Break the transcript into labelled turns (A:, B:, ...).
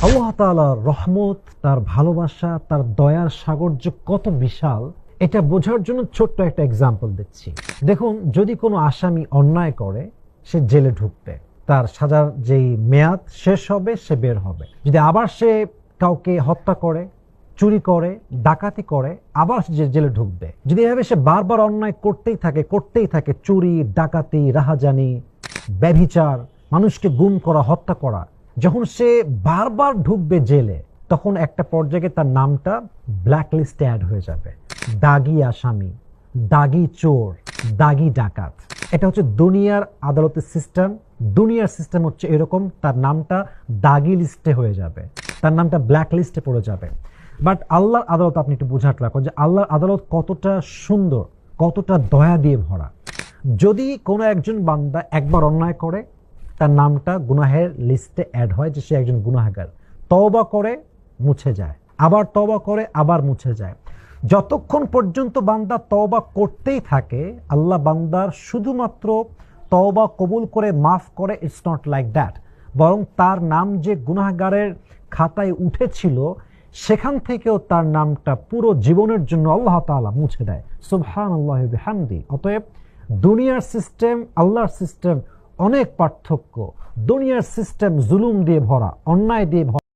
A: আল্লাহ তাআলার রহমত, তার ভালোবাসা, তার দয়ার সাগর যে কত বিশাল, এটা বোঝার জন্য ছোট্ট একটা এক্সাম্পল দিচ্ছি। দেখুন, যদি কোনো আসামি অন্যায় করে, সে জেলে ঢুকবে, তার সাজার যেই মেয়াদ শেষ হবে, সে বের হবে। যদি আবার সে কাউকে হত্যা করে, চুরি করে, ডাকাতি করে, আবার সে জেলে ঢুকবে। যদি এভাবে সে বারবার অন্যায় করতেই থাকে, চুরি, ডাকাতি, রাহাজানি, ব্যভিচার, মানুষকে গুম করা, হত্যা করা, যখন সে বারবার ঢুকবে জেলে, তখন একটা পর্যায়ে তার নামটা ব্ল্যাক লিস্টে অ্যাড হয়ে যাবে। দাগি আসামি, দাগি চোর, দাগি ডাকাত। এটা হচ্ছে দুনিয়ার আদালতের সিস্টেম। দুনিয়ার সিস্টেম হচ্ছে এরকম, তার নামটা দাগি লিস্টে হয়ে যাবে, তার নামটা ব্ল্যাক লিস্টে পড়ে যাবে। বাট আল্লাহর আদালত আপনি একটু বোঝার রাখো যে আল্লাহর আদালত কতটা সুন্দর, কতটা দয়া দিয়ে ভরা। যদি কোনো একজন বান্দা একবার অন্যায় করে, তার নামটা গুনাহের লিস্টে অ্যাড হয় যে সে একজন গুনাহগার। তওবা করে, মুছে যায়, আবার তওবা করে, আবার মুছে যায়। যতক্ষণ পর্যন্ত বান্দা তওবা করতেই থাকে, আল্লাহ বান্দার শুধুমাত্র তওবা কবুল করে মাফ করে, ইটস নট লাইক দ্যাট। বরং তার নাম যে গুনাহগারের খাতায় উঠেছিল, সেখান থেকেও তার নামটা পুরো জীবনের জন্য আল্লাহ তাআলা মুছে দেয়। সুবহানাল্লাহি ওয়া বিহামদি। অতএব দুনিয়ার সিস্টেম, আল্লাহর সিস্টেম অনেক পার্থক্য। দুনিয়ার সিস্টেম জুলুম দিয়ে ভরা, অন্যায় দিয়ে ভরা।